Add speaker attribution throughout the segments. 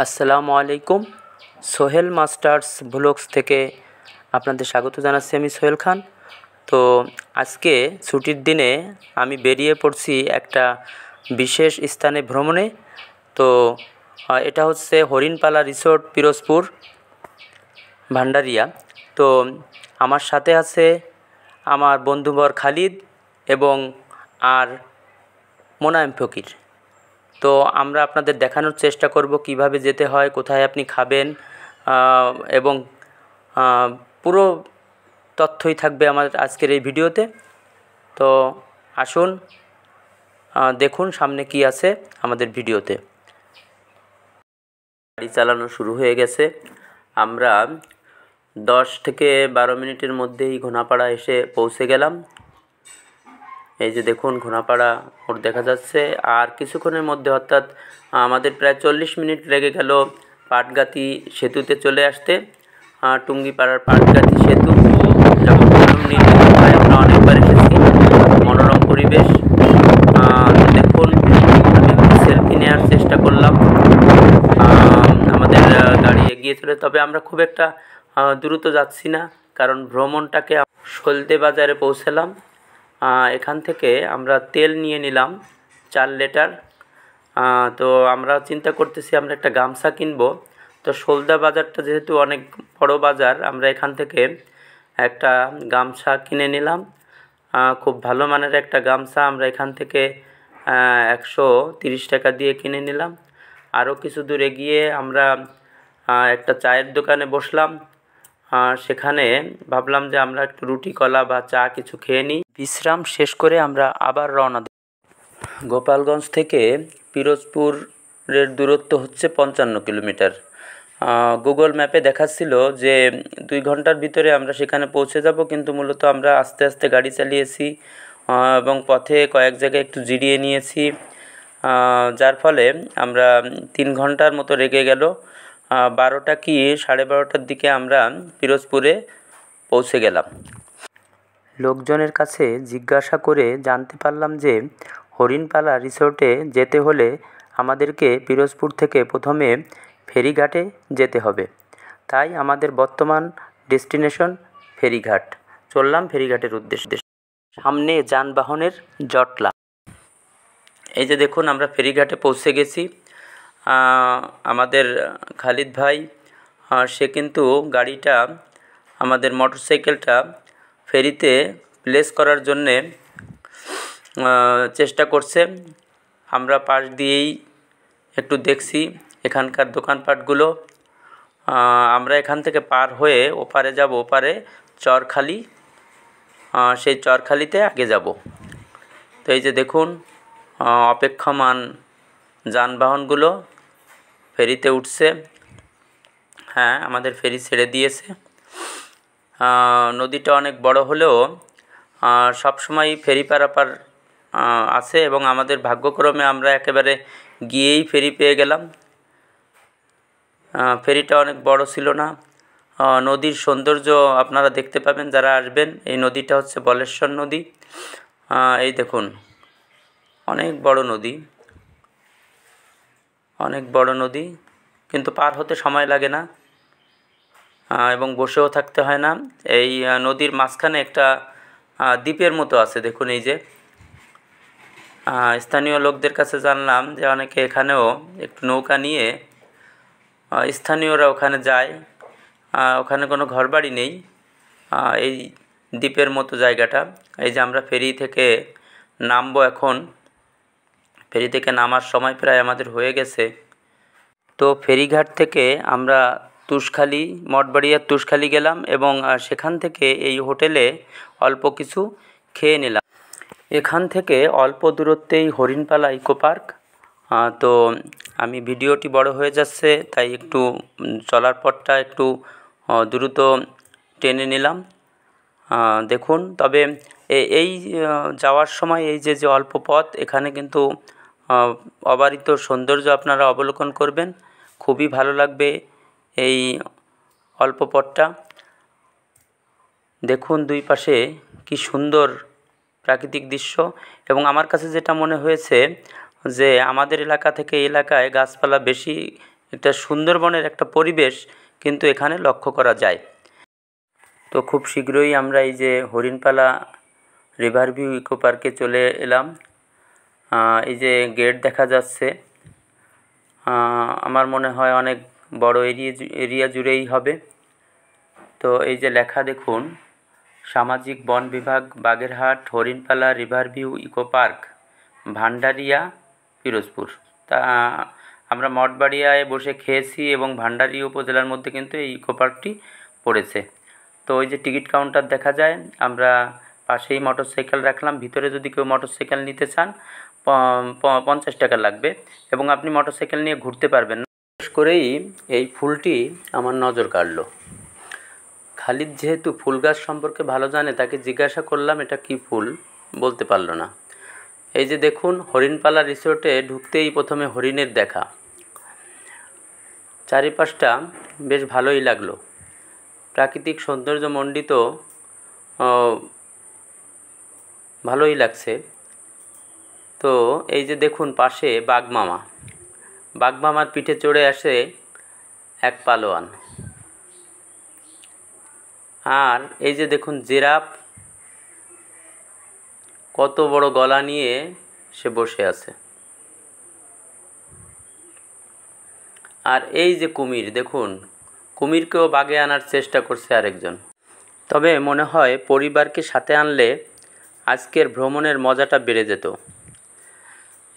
Speaker 1: আসসালামু আলাইকুম। Sohel masters blogs থেকে আপনাদের স্বাগত জানাচ্ছি। আমি সোহেল খান। তো আজকে ছুটির দিনে আমি বেরিয়ে পড়ছি একটা বিশেষ স্থানে ভ্রমণে। তো এটা হচ্ছে হরিণপালা রিসোর্ট, পিরোজপুর, ভান্ডারিয়া। তো আমার সাথে আছে আমার বন্ধুবর খালিদ এবং আর মোনায়েম ফকির। তো আমরা আপনাদের দেখানোর চেষ্টা করব কিভাবে যেতে হয়, কোথায় আপনি খাবেন, এবং পুরো তথ্যই থাকবে আমার আজকের এই ভিডিওতে। তো আসুন দেখুন সামনে কি আছে আমাদের ভিডিওতে। গাড়ি চালানো শুরু হয়ে গেছে। আমরা 10 থেকে 12 মিনিটের মধ্যেই ঘোনাপাড়া এসে পৌঁছে গেলাম। এই যে দেখুন ঘোনাপাড়া মোড় দেখা যাচ্ছে। আর কিছুক্ষণের মধ্যে অর্থাৎ আমাদের প্রায় 40 মিনিট লেগে গেল পাটগাতি সেতুতে চলে আসতে। টুঙ্গিপাড়ার পাটগাতি সেতু নির্মিত, আমরা অনেকবার এসেছি। মনোরম পরিবেশ। দেখুন আমি সেলফি নেওয়ার চেষ্টা করলাম। আমাদের গাড়ি এগিয়ে চলে, তবে আমরা খুব একটা দ্রুত যাচ্ছি না, কারণ ভ্রমণটাকে সলদে বাজারে পৌঁছালাম। এখান থেকে আমরা তেল নিয়ে নিলাম 4 লিটার। তো আমরা চিন্তা করতেছি আমরা একটা গামছা কিনবো। তো সলদা বাজারটা যেহেতু অনেক বড় বাজার, আমরা এখান থেকে একটা গামছা কিনে নিলাম। খুব ভালো মানের একটা গামছা আমরা এখান থেকে 130 টাকা দিয়ে কিনে নিলাম। আরও কিছু দূর এগিয়ে আমরা একটা চায়ের দোকানে বসলাম। সেখানে ভাবলাম যে আমরা একটু রুটি কলা বা চা কিছু খেয়ে নিই। বিশ্রাম শেষ করে আমরা আবার রওনা দিই। গোপালগঞ্জ থেকে পিরোজপুরের দূরত্ব হচ্ছে 55 কিলোমিটার। গুগল ম্যাপে দেখাচ্ছিল যে 2 ঘন্টার ভিতরে আমরা সেখানে পৌঁছে যাব, কিন্তু মূলত আমরা আস্তে আস্তে গাড়ি চালিয়েছি এবং পথে কয়েক জায়গায় একটু জিরিয়ে নিয়েছি, যার ফলে আমরা 3 ঘন্টার মতো লেগে গেল। 12টা কি 12:30টার দিকে আমরা পিরোজপুরে পৌঁছে গেলাম। লোকজনের কাছে জিজ্ঞাসা করে জানতে পারলাম যে হরিণপালা রিসোর্টে যেতে হলে আমাদেরকে পিরোজপুর থেকে প্রথমে ফেরিঘাটে যেতে হবে। তাই আমাদের বর্তমান ডেস্টিনেশন ফেরিঘাট। চললাম ফেরিঘাটের উদ্দেশ্যে। সামনে যানবাহনের জটলা। এই যে দেখুন আমরা ফেরিঘাটে পৌঁছে গেছি। আমাদের খালিদ ভাই সে কিন্তু গাড়িটা, আমাদের মোটরসাইকেলটা ফেরিতে প্লেস করার জন্যে চেষ্টা করছে। আমরা পাশ দিয়েই একটু দেখছি এখানকার দোকানপাটগুলো। আমরা এখান থেকে পার হয়ে ওপারে যাব, ওপারে চরখালি, সেই চরখালিতে আগে যাব। তো এই যে দেখুন অপেক্ষমান যানবাহনগুলো ফেরিতে উঠছে। হ্যাঁ, আমাদের ফেরি ছেড়ে দিয়েছে। নদীটা অনেক বড় হলেও সবসময় ফেরি পারাপার আছে, এবং আমাদের ভাগ্যক্রমে আমরা একেবারে গিয়েই ফেরি পেয়ে গেলাম। ফেরিটা অনেক বড় ছিল না। নদীর সৌন্দর্য আপনারা দেখতে পাবেন যারা আসবেন। এই নদীটা হচ্ছে বলেশ্বর নদী। এই দেখুন অনেক বড় নদী, অনেক বড় নদী, কিন্তু পার হতে সময় লাগে না এবং বসেও থাকতে হয় না। এই নদীর মাঝখানে একটা দ্বীপের মতো আছে। দেখুন এই যে স্থানীয় লোকদের কাছে জানলাম যে অনেকে এখানেও একটু নৌকা নিয়ে স্থানীয়রা ওখানে যায়। ওখানে কোনো ঘরবাড়ি নেই, এই দ্বীপের মতো জায়গাটা। এই যে আমরা ফেরি থেকে নামবো এখন। ফেরি থেকে নামার সময় প্রায় আমাদের হয়ে গেছে। তো ফেরিঘাট থেকে আমরা তুষখালী, মঠবাড়িয়ার তুষখালী গেলাম এবং সেখান থেকে এই হোটেলে অল্প কিছু খেয়ে নিলাম। এখান থেকে অল্প দূরত্বেই হরিণপালা ইকো পার্ক। তো আমি ভিডিওটি বড় হয়ে যাচ্ছে, তাই একটু চলার পথটা একটু দ্রুত টেনে নিলাম। দেখুন, তবে এই যাওয়ার সময় এই যে অল্প পথ, এখানে কিন্তু অবারিত সৌন্দর্য আপনারা অবলোকন করবেন। খুবই ভালো লাগবে এই অল্প পথটা। দেখুন দুই পাশে কি সুন্দর প্রাকৃতিক দৃশ্য। এবং আমার কাছে যেটা মনে হয়েছে যে আমাদের এলাকা থেকে এই এলাকায় গাছপালা বেশি এটা সুন্দরবনের একটা পরিবেশ কিন্তু এখানে লক্ষ্য করা যায়। তো খুব শীঘ্রই আমরা এই যে হরিণপালা রিভার ভিউ ইকো পার্কে চলে এলাম। এই যে গেট দেখা যাচ্ছে, আমার মনে হয় অনেক বড় এরিয়া জুড়েই হবে। তো এই যে লেখা দেখুন, সামাজিক বন বিভাগ, Bagerhat Harinpala river view eco park, Bhandaria, Pirojpur. তা আমরা মঠবাড়িয়ায় বসে খেয়েছি এবং ভান্ডারিয়া উপজেলার মধ্যে কিন্তু এই ইকো পার্কটি পড়েছে। তো ওই যে টিকিট কাউন্টার দেখা যায়, আমরা পাশেই মোটরসাইকেল রাখলাম। ভিতরে যদি কেউ মোটরসাইকেল নিতে চান 50 টাকা লাগবে এবং আপনি মোটরসাইকেল নিয়ে ঘুরতে পারবেন না। বিশেষ করেই এই ফুলটি আমার নজর কাড়লো। খালিদ যেহেতু ফুল গাছ সম্পর্কে ভালো জানে, তাকে জিজ্ঞাসা করলাম এটা কি ফুল, বলতে পারলো না। এই যে দেখুন, হরিণপালা রিসোর্টে ঢুকতেই প্রথমে হরিণের দেখা। চারিপাশটা বেশ ভালোই লাগলো, প্রাকৃতিক সৌন্দর্য মণ্ডিত, ভালোই লাগছে। তো এই যে দেখুন পাশে বাঘমামার পিঠে চড়ে আসে এক পালোয়ান। আর এই যে দেখুন জিরাফ, কত বড় গলা নিয়ে সে বসে আছে। আর এই যে কুমির, দেখুন কুমিরকেও বাগে আনার চেষ্টা করছে আরেকজন। তবে মনে হয় পরিবারকে সাথে আনলে আজকের ভ্রমণের মজাটা বেড়ে যেত।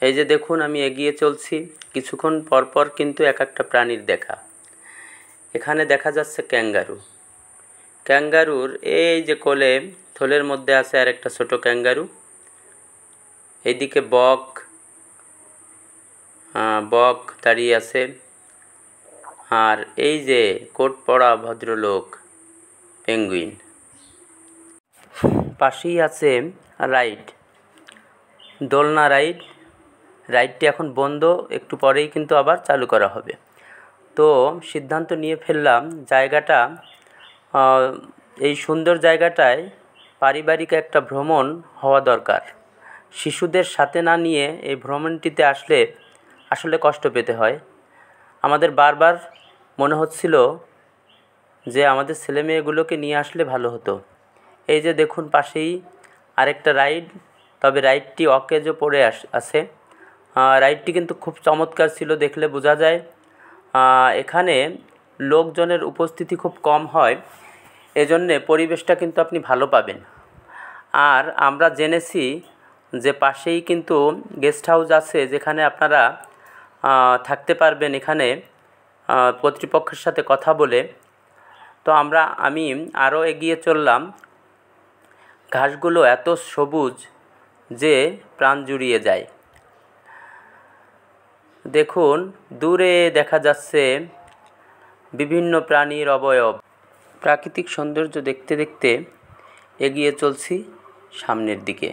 Speaker 1: এই যে দেখুন আমি এগিয়ে চলছি, কিছুক্ষণ পরপর কিন্তু এক একটা প্রাণীর দেখা। এখানে দেখা যাচ্ছে ক্যাঙ্গারুর এই যে কোলে থলের মধ্যে আছে আর একটা ছোট ক্যাঙ্গারু। এইদিকে বক দাঁড়িয়ে আছে। আর এই যে কোট পরা ভদ্রলোক পেঙ্গুইন। পাশেই আছে দোলনা রাইডটি এখন বন্ধ, একটু পরেই কিন্তু আবার চালু করা হবে। তো সিদ্ধান্ত নিয়ে ফেললাম জায়গাটা, এই সুন্দর জায়গাটায় পারিবারিক একটা ভ্রমণ হওয়া দরকার। শিশুদের সাথে না নিয়ে এই ভ্রমণটিতে আসলে কষ্ট পেতে হয়। আমাদের বারবার মনে হচ্ছিল যে আমাদের ছেলেমেয়েগুলোকে নিয়ে আসলে ভালো হতো। এই যে দেখুন পাশেই আরেকটা রাইড, তবে রাইডটি অকেজো পড়ে আছে। রাইডটি কিন্তু খুব চমৎকার ছিল, দেখলে বোঝা যায়। এখানে লোকজনের উপস্থিতি খুব কম হয়, এজন্যে পরিবেশটা কিন্তু আপনি ভালো পাবেন। আর আমরা জেনেছি যে পাশেই কিন্তু গেস্ট হাউস আছে, যেখানে আপনারা থাকতে পারবেন এখানে কর্তৃপক্ষের সাথে কথা বলে। তো আমি আরও এগিয়ে চললাম। ঘাসগুলো এত সবুজ যে প্রাণ জুড়িয়ে যায়। দেখুন দূরে দেখা যাচ্ছে বিভিন্ন প্রাণীর অবয়ব। প্রাকৃতিক সৌন্দর্য দেখতে দেখতে এগিয়ে চলছি সামনের দিকে।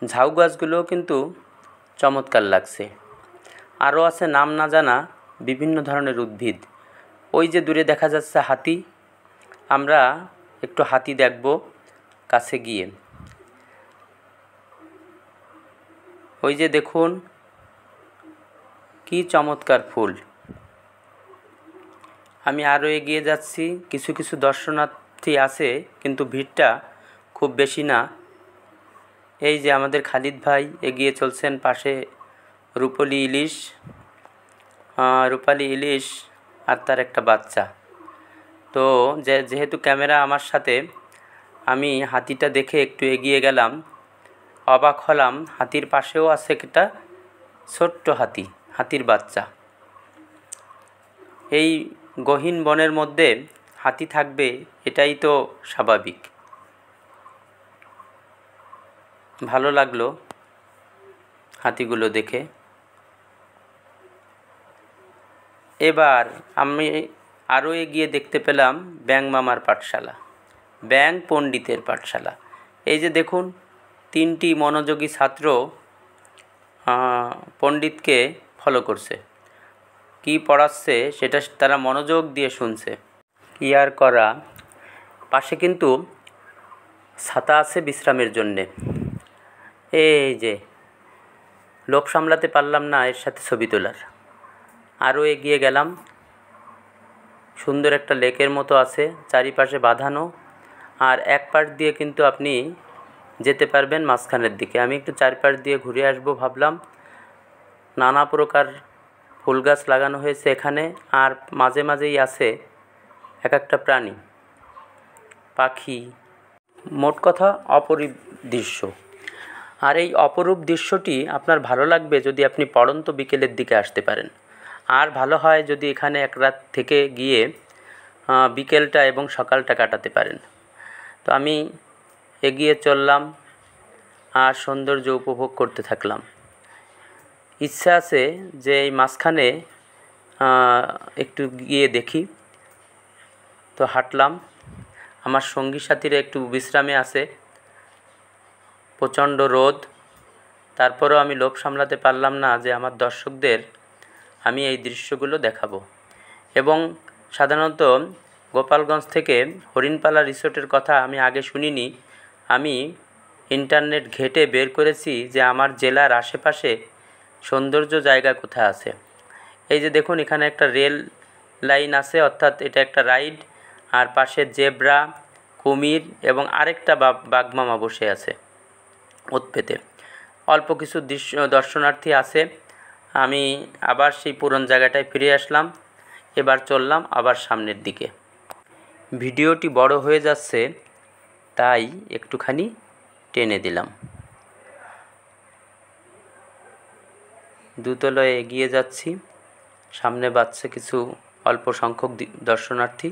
Speaker 1: ঝাউ গাছগুলোও কিন্তু চমৎকার লাগছে। আরও আছে নাম না জানা বিভিন্ন ধরনের উদ্ভিদ। ওই যে দূরে দেখা যাচ্ছে হাতি, আমরা একটু হাতি দেখব কাছে গিয়ে। ওই যে দেখুন কি চমৎকার ফুল। আমি আরও এগিয়ে যাচ্ছি, কিছু দর্শনার্থী আছে কিন্তু ভিড়টা খুব বেশি না। এই যে আমাদের খালিদ ভাই এগিয়ে চলছেন, পাশে রূপালী ইলিশ আর তার একটা বাচ্চা। তো যেহেতু ক্যামেরা আমার সাথে, আমি হাতিটা দেখে একটু এগিয়ে গেলাম। অবাক হলাম, হাতির পাশেও আছে একটা ছোট্ট হাতির বাচ্চা। এই গহীন বনের মধ্যে হাতি থাকবে, এটাই তো স্বাভাবিক। ভালো লাগলো হাতিগুলো দেখে। এবার আমি আরও এগিয়ে দেখতে পেলাম ব্যাঙ পণ্ডিতের পাঠশালা। এই যে দেখুন 3টি মনোযোগী ছাত্র পণ্ডিতকে ফলো করছে। কি পড়াচ্ছে সেটা তারা মনোযোগ দিয়ে শুনছে। কি আর করা, পাশে কিন্তু ছাতা আছে বিশ্রামের জন্যে। এই যে লোভ সামলাতে পারলাম না এর সাথে ছবি তোলার। আরও এগিয়ে গেলাম, সুন্দর একটা লেকের মতো আছে, চারিপাশে বাঁধানো, আর এক পাশ দিয়ে কিন্তু আপনি যেতে পারবেন মাঝখানের দিকে। আমি একটু চারপাশ দিয়ে ঘুরে আসবো ভাবলাম। নানা প্রকার ফুল গাছ লাগানো হয়েছে এখানে, আর মাঝে মাঝেই আছে এক একটা প্রাণী, পাখি, মোট কথা অপরূপ দৃশ্য। আর এই অপরূপ দৃশ্যটি আপনার ভালো লাগবে যদি আপনি পড়ন্ত বিকেলের দিকে আসতে পারেন। আর ভালো হয় যদি এখানে এক রাত থেকে গিয়ে বিকেলটা এবং সকালটা কাটাতে পারেন। তো আমি এগিয়ে চললাম আর সৌন্দর্য উপভোগ করতে থাকলাম। ইচ্ছা আছে যে এই মাঝখানে একটু গিয়ে দেখি। তো হাঁটলাম, আমার সঙ্গী সাথীরা একটু বিশ্রামে আছে, প্রচণ্ড রোদ, তারপরেও আমি লোভ সামলাতে পারলাম না যে আমার দর্শকদের আমি এই দৃশ্যগুলো দেখাবো। এবং সাধারণত গোপালগঞ্জ থেকে হরিণপালা রিসোর্টের কথা আমি আগে শুনিনি। আমি ইন্টারনেট ঘেঁটে বের করেছি যে আমার জেলার আশেপাশে সৌন্দর্য জায়গা কোথায় আছে। এই যে দেখুন, এখানে একটা রেল লাইন আছে, অর্থাৎ এটা একটা রাইড, আর পাশে জেব্রা, কুমির এবং আরেকটা বাঘমামা বসে আছে ওত পেতে। অল্প কিছু দর্শনার্থী আছে। আমি আবার সেই পুরনো জায়গাটায় ফিরে আসলাম। এবার চললাম আবার সামনের দিকে। ভিডিওটি বড় হয়ে যাচ্ছে, তাই একটুখানি টেনে দিলাম। দুতলায় এগিয়ে যাচ্ছি, সামনে বাচ্চা কিছু অল্প সংখ্যক দর্শনার্থী।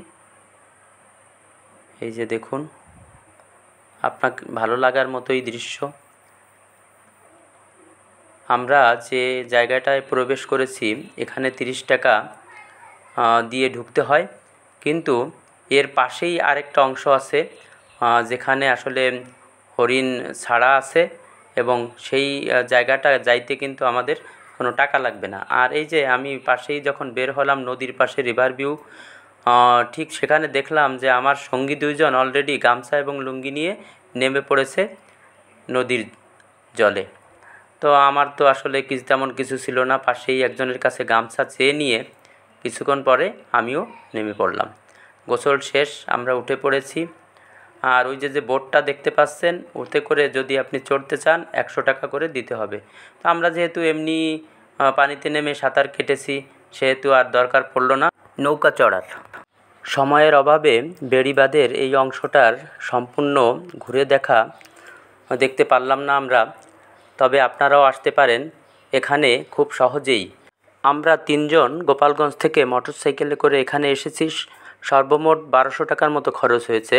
Speaker 1: এই যে দেখুন, আপনার ভালো লাগার মতোই দৃশ্য। আমরা যে জায়গাটায় প্রবেশ করেছি এখানে 30 টাকা দিয়ে ঢুকতে হয়, কিন্তু এর পাশেই আরেকটা অংশ আছে যেখানে আসলে হরিণ ছাড়া আছে, এবং সেই জায়গাটা যাইতে কিন্তু আমাদের কোনো টাকা লাগবে না। আর এই যে আমি পাশেই যখন বের হলাম নদীর পাশে রিভার ভিউ, ঠিক সেখানে দেখলাম যে আমার সঙ্গী দুইজন অলরেডি গামছা এবং লুঙ্গি নিয়ে নেমে পড়েছে নদীর জলে। তো আমার তো আসলে তেমন কিছু ছিল না, পাশেই একজনের কাছে গামছা চেয়ে নিয়ে কিছুক্ষণ পরে আমিও নেমে পড়লাম। গোসল শেষ, আমরা উঠে পড়েছি। আর ওই যে বোটটা দেখতে পাচ্ছেন, ওতে করে যদি আপনি চড়তে চান 100 টাকা করে দিতে হবে। তো আমরা যেহেতু এমনি পানিতে নেমে সাঁতার কেটেছি, সেহেতু আর দরকার পড়লো না নৌকা চড়ার। সময়ের অভাবে বেড়িবাঁধের এই অংশটার সম্পূর্ণ ঘুরে দেখতে পারলাম না আমরা। তবে আপনারাও আসতে পারেন এখানে খুব সহজেই। আমরা 3 জন গোপালগঞ্জ থেকে মোটরসাইকেলে করে এখানে এসেছি। সর্বমোট 1200 টাকার মতো খরচ হয়েছে।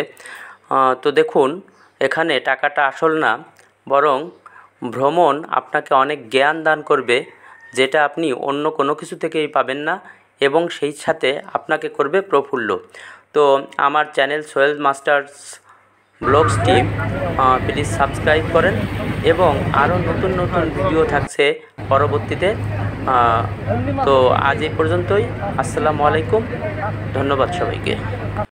Speaker 1: তো দেখুন, এখানে টাকাটা আসল না, বরং ভ্রমণ আপনাকে অনেক জ্ঞান দান করবে, যেটা আপনি অন্য কোনো কিছু থেকেই পাবেন না, এবং সেই সাথে আপনাকে করবে প্রফুল্ল। তো আমার চ্যানেল সোহেল মাস্টার্স ব্লগসটি প্লিজ সাবস্ক্রাইব করেন, এবং আরও নতুন নতুন ভিডিও থাকছে পরবর্তীতে। তো আজ এই পর্যন্তই। আসসালামু আলাইকুম, ধন্যবাদ সবাইকে।